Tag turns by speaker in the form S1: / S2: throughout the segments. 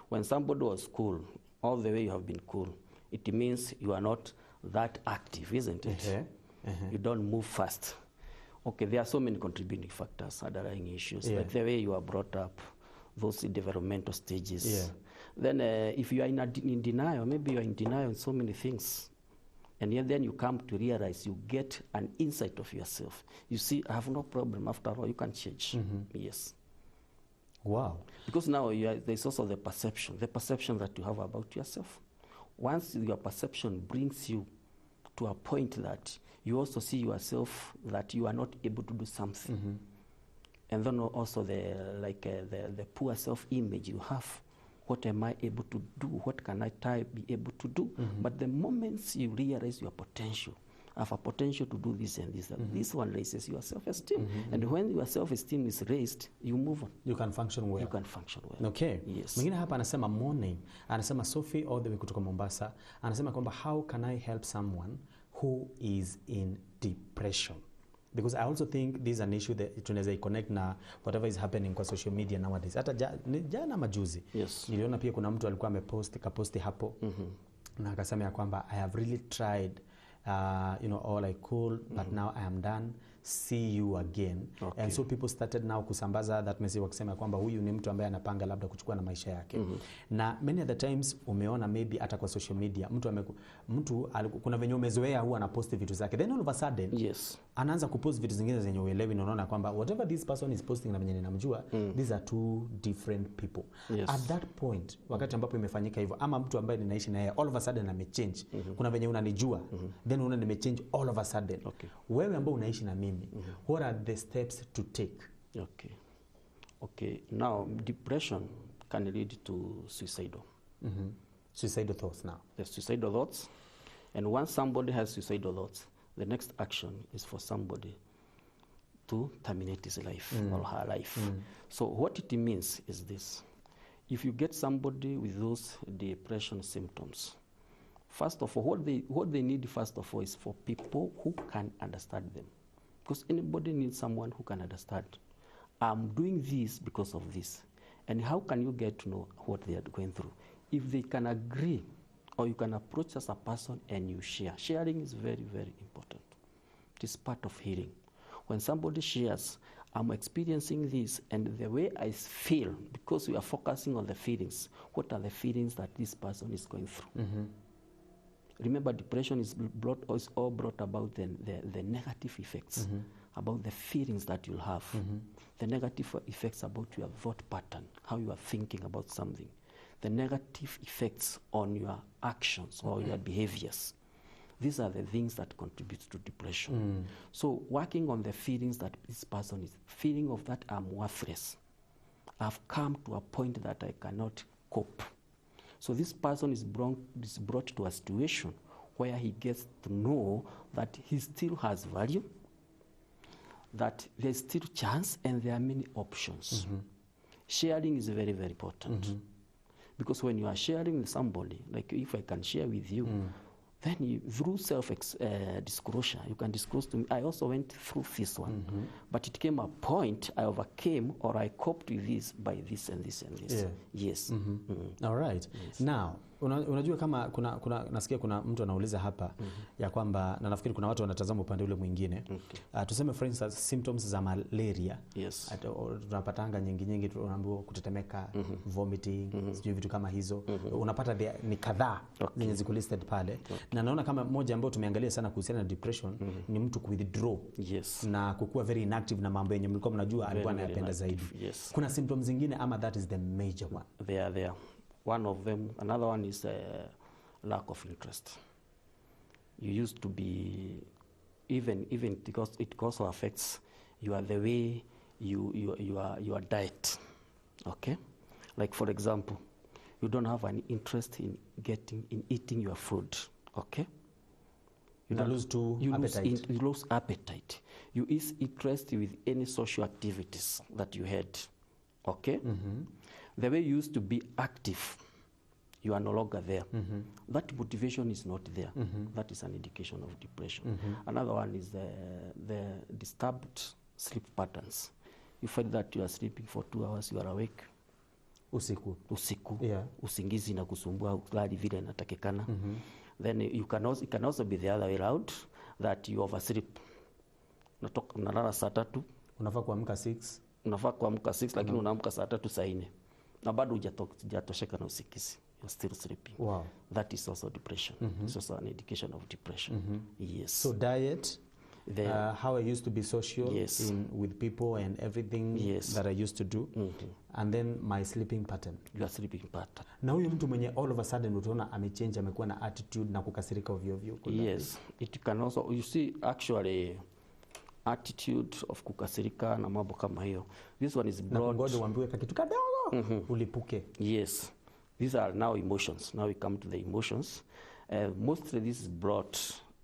S1: When somebody was cool, all the way you have been cool, it means you are not that active, isn't it? You don't move fast. Okay, there are so many contributing factors, underlying issues, like the way you are brought up, those developmental stages. Then if you are in denial, maybe you are in denial on so many things. And yet then you come to realize, you get an insight of yourself. You see, I have no problem, after all, you can change. Yes.
S2: Wow.
S1: Because now there's also the perception that you have about yourself. Once your perception brings you to a point that you also see yourself that you are not able to do something. And then also the poor self-image you have. What am I able to do? What can I be able to do? But the moments you realize your potential, I have a potential to do this and this, this one raises your self-esteem. And when your self-esteem is raised, you move on.
S2: You can function well.
S1: You can function well.
S2: Okay.
S1: Yes.
S2: Mwingine hapa anasema morning, anasema Sophie all the way kutoka Mombasa, anasema kwamba how can I help someone who is in depression? Because I also think this is an issue that tunaweza connect na whatever is happening kwa social media nowadays. Hata jana majuzi.
S1: Yes.
S2: Niliona pia kuna mtu alikuwa kaposti hapo. Na akasema ya kwamba I have really tried all I could, but now I am done. See you again. Okay. And so people started now kusambaza that message wakisema kwamba huyu ni mtu ambaye anapanga labda kuchukua na maisha yake. Na many other times umeona maybe hata kwa social media kuna venye umezoea huwa anaposti vitu zake, then all of a sudden anaanza kupost vitu zingine zenye uelewi, na unaona kwamba whatever this person is posting na venye ninamjua, these are two different people. At that point, wakati ambapo imefanyika hivyo, ama mtu ambaye ninaishi na yeye all of a sudden amechange, kuna venye unanijua, then unaona nimechange all of a sudden. Wewe ambao unaishi na mimi, what are the steps to take? Okay. Now, depression can lead to suicidal. Suicidal thoughts now.
S1: The suicidal thoughts. And once somebody has suicidal thoughts, the next action is for somebody to terminate his life or her life. So what it means is this. If you get somebody with those depression symptoms, first of all, what they need first of all is for people who can understand them. Because anybody needs someone who can understand. I'm doing this because of this. And how can you get to know what they are going through? If they can agree, or you can approach as a person and you share. Sharing is very, very important. It is part of healing. When somebody shares, I'm experiencing this, and the way I feel, because we are focusing on the feelings, what are the feelings that this person is going through? Remember, depression is all brought about the negative effects, about the feelings that you'll have, the negative effects about your thought pattern, how you are thinking about something, the negative effects on your actions or your behaviors. These are the things that contribute to depression. So working on the feelings that this person is feeling of that I'm worthless. I've come to a point that I cannot cope. So this person is brought to a situation where he gets to know that he still has value, that there's still chance, and there are many options. Sharing is very, very important. Because when you are sharing with somebody, like if I can share with you, then you, through self-disclosure, you can disclose to me, I also went through this one. But it came a point I overcame or I coped with this by this and this and this. Yes.
S2: All right. Yes. Now, unajua kama nasikia kuna mtu anauliza hapa ya kwamba, na nafikiri kuna watu wanatazama upande ule mwingine. Tuseme for instance symptoms za malaria. Tunapatanga nyingi tunaambiwa kutetemeka, vomiting, sijui vitu kama hizo. Unapata ni kadhaa zenye ziko listed pale. Na naona kama moja ambayo tumeangalia sana kuhusiana na depression ni mtu withdraw na kukua very inactive na mambo yenye mlikuwa mnajua alikuwa anayapenda zaidi. Kuna symptoms zingine ama that is the major one?
S1: There. One of them, another one is lack of interest. You used to be, even because it also affects the way your diet. Okay, like for example, you don't have any interest in eating your food. Okay, you lose appetite. You lose appetite. You lose interest with any social activities that you had. Okay. The way you used to be active, you are no longer there. That motivation is not there. That is an indication of depression. Another one is the disturbed sleep patterns. You find that you are sleeping for 2 hours, you are awake.
S2: usiku,
S1: yeah. Usingizi na kusumbua kulali vile inatakikana. Then it can also be the other way around, that you oversleep. Unalala saa 3,
S2: unafaa kuamka 6,
S1: lakini unaamka saa 3 saa 4 na bado hujatosheka na usingizi. You're still sleeping.
S2: Wow.
S1: That is also depression. It's also an indication of depression. Yes.
S2: So diet, how I used to be social with people and everything that I used to do, and then my sleeping pattern.
S1: Your sleeping pattern.
S2: Na huyu mtu mwenye all of a sudden utaona amechange, amekuwa na attitude na kukasirika ovyo ovyo.
S1: Yes, it can also, you see, actually attitude of kukasirika na mambo kama hiyo. This one is brought.
S2: Na ngoja uambiwe kitu kadogo ulipuke.
S1: Yes. These are now emotions. Now we come to the emotions. Mostly this is brought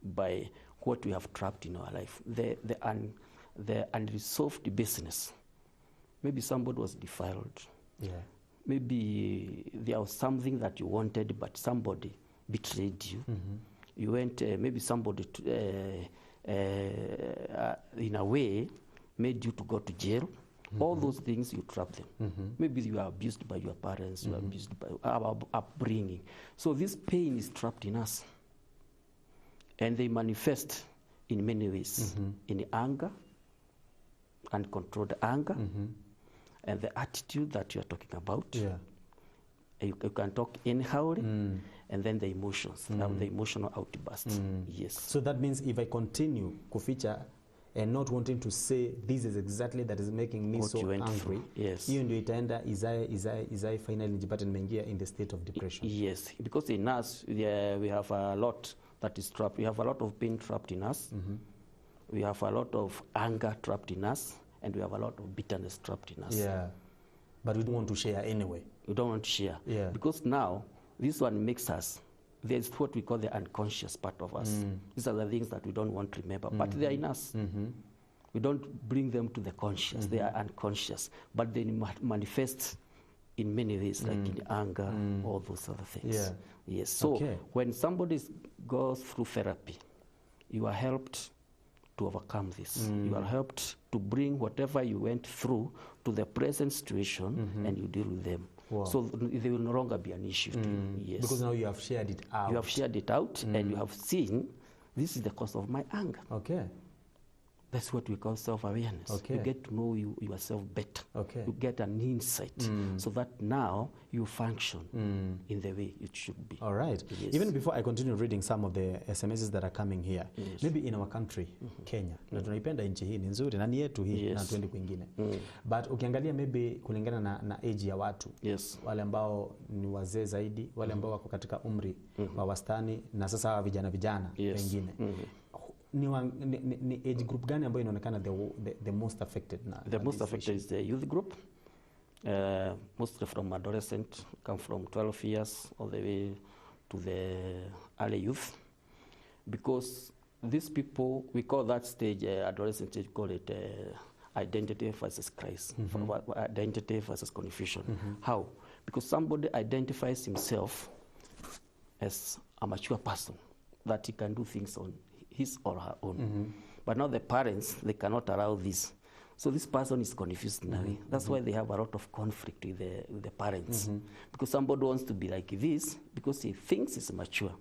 S1: by what we have trapped in our life. The unresolved business. Maybe somebody was defiled.
S2: Yeah.
S1: Maybe there was something that you wanted, but somebody betrayed you. You went, maybe somebody in a way made you to go to jail. All those things, you trap them. Maybe you are abused by your parents, you are abused by our upbringing. So this pain is trapped in us. And they manifest in many ways. In anger, uncontrolled anger, and the attitude that you are talking about.
S2: Yeah.
S1: You can talk anyhow, and then the emotions, the emotional outburst. Yes.
S2: So that means if I continue kuficha and not wanting to say this is exactly that is making me so angry, hiyo ndio itaenda izai finally nijipate nimeingia in the state of depression.
S1: Yes, because in us we have a lot that is trapped. We have a lot of pain trapped in us. We have a lot of anger trapped in us, and we have a lot of bitterness trapped in us.
S2: Yeah, but we don't want to share anyway.
S1: We don't want to share. Yeah. Because now this one makes us, there's what we call the unconscious part of us. These are the things that we don't want to remember, but they are in us. We don't bring them to the conscious. They are unconscious, but they manifest in many ways, like in anger, all those other things.
S2: Yeah.
S1: Yes. So when somebody goes through therapy, you are helped to overcome this. You are helped to bring whatever you went through to the present situation, and you deal with them.
S2: Wow.
S1: So they will no longer be an issue to you. Yes.
S2: Because now you have shared it out.
S1: You have shared it out, and you have seen, this is the cause of my anger.
S2: Okay.
S1: That's what we call self-awareness.
S2: Okay.
S1: You get to know yourself better.
S2: Okay.
S1: You get an insight, so that now you function in the way it should be.
S2: All right.
S1: Yes.
S2: Even before I continue reading some of the SMSs that are coming here, maybe in our country, Kenya, na tunaipenda nchi hii, ni nzuri, na ni yetu hii, na tuendi kwingine. But ukiangalia maybe kulingana na age ya watu, wale ambao ni wazee zaidi, wale ambao wako katika umri wa wastani, na sasa hawa vijana wengine. Ni age group gani ambayo inaonekana the most affected na?
S1: The most affected is the youth group. Mostly from adolescent, come from 12 years all the way to the early youth. Because these people, we call that stage, adolescent stage, call it identity versus crisis, identity versus confusion. How? Because somebody identifies himself as a mature person, that he can do things on his or her own. But now the parents, they cannot allow this. So this person is confused in a way. That's why they have a lot of conflict with the parents. Because somebody wants to be like this because he thinks he's mature.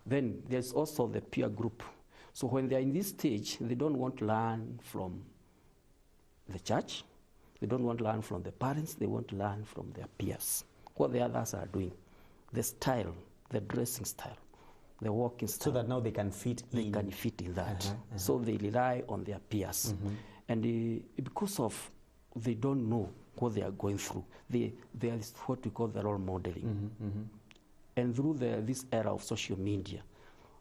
S1: Then there's also the peer group. So when they're in this stage, they don't want to learn from the church. They don't want to learn from the parents. They want to learn from their peers. What the others are doing. The style, the dressing style, the walking style.
S2: So that now they can fit in.
S1: They can fit in that. So they rely on their peers. And because of they don't know what they are going through, there is what we call the role modeling. And through this era of social media,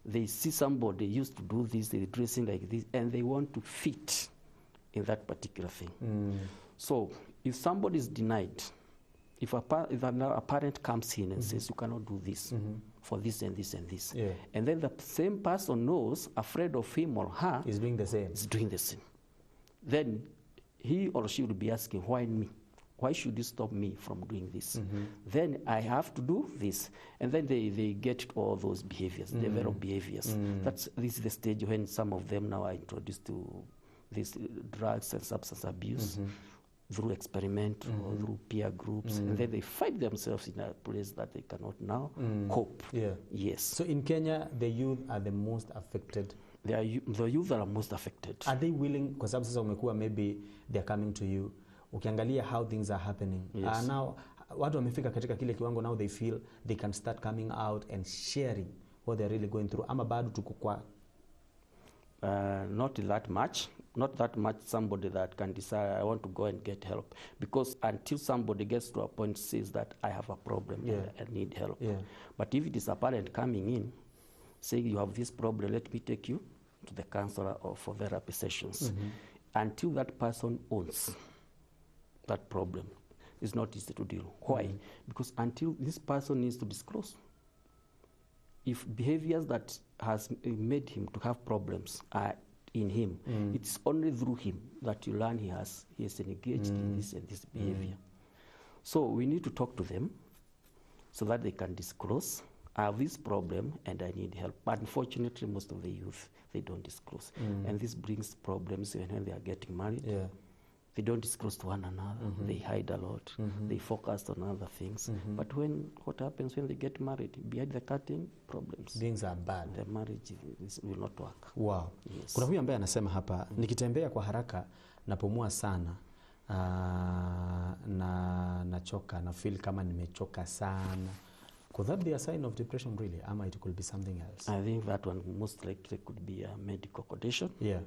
S1: they see somebody used to do this, they're dressing like this, and they want to fit in that particular thing. So if somebody is denied, if a parent comes in and says, you cannot do this for this and this and this, and then the same person knows, afraid of him or her,
S2: is doing the same.
S1: Is doing the same. Then he or she will be asking, why me? Why should you stop me from doing this? Then I have to do this. And then they get all those behaviors, develop behaviors. This is the stage when some of them now are introduced to these drugs and substance abuse. through experiment or through peer groups, and then they find themselves in a place that they cannot now cope.
S2: Yeah.
S1: Yes.
S2: So in Kenya, the youth are the most affected.
S1: The youth are most affected.
S2: Are they willing, kwa sababu sasa umekuwa maybe they're coming to you, ukiangalia how things are happening.
S1: Yes.
S2: Now, watu wamefika katika kile kiwango, now they feel they can start coming out and sharing what they're really going through. Ama bado tuko kwa
S1: not that much somebody that can decide I want to go and get help, because until somebody gets to a point says that I have a problem, I need help.
S2: Yeah.
S1: But if it is a parent coming in saying you have this problem, let me take you to the counselor or for therapy sessions, until that person owns that problem, it's not easy to deal. Why? Because until this person needs to disclose if behaviors that has made him to have problems are in him, it's only through him that you learn he is engaged in this and this behavior. So we need to talk to them so that they can disclose, I have this problem and I need help. But unfortunately, most of the youth, they don't disclose. And this brings problems when they are getting married.
S2: Yeah.
S1: They don't disclose to one another. They hide a lot. They focus on other things. But what happens when they get married? Behind the curtain, problems.
S2: Things are bad.
S1: The marriage will not work.
S2: Wow.
S1: Yes.
S2: Kuna huyu ambaye anasema hapa, nikitembea kwa haraka napumua sana, na nachoka, na feel kama nimechoka sana. Could that be a sign of depression really? Ama it could be something else?
S1: I think that one most likely could be a medical condition.
S2: Yeah.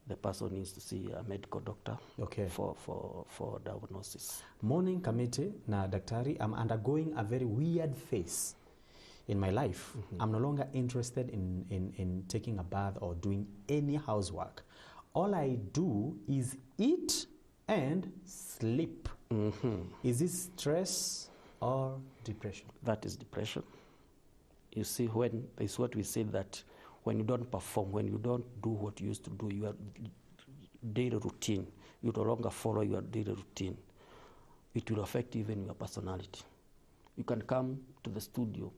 S1: The person needs to see a medical doctor for diagnosis.
S2: Morning committee na daktari, I'm undergoing a very weird phase in my life. I'm no longer interested in taking a bath or doing any housework. All I do is eat and sleep. Is this stress or depression?
S1: That is depression. You see, when it's what we say that when you don't perform, when you don't do what you used to do, your daily routine, you no longer follow your daily routine, it will affect even your personality. You can come to the studio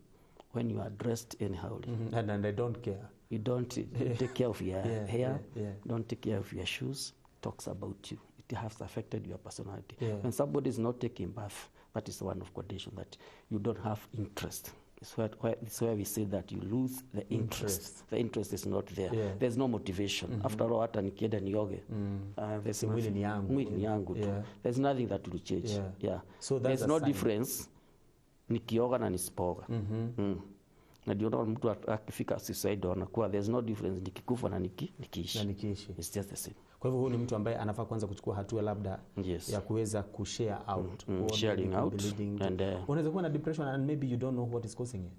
S1: when you are dressed anyhow.
S2: And I don't care.
S1: You don't take care of your hair, don't take care of your shoes, talks about you. It has affected your personality. When somebody is not taking bath, that is one of conditions that you don't have interest. It's where we say that you lose the interest. The interest is not there. There's no motivation. After all, hata nikienda nioge, there's
S2: mwili ni yangu.
S1: There's nothing that will change.
S2: So
S1: there's no difference nikioga na nisipoga. Na ndio mtu akifika suicide anakuwa there's no difference nikikufa na nikiishi. It's just the same.
S2: Kwa hivyo huyu ni mtu ambaye anafaa kwanza kuchukua hatua labda ya kuweza kushare out.
S1: Sharing out.
S2: And unaweza kuwa na depression and maybe you don't know what is causing it.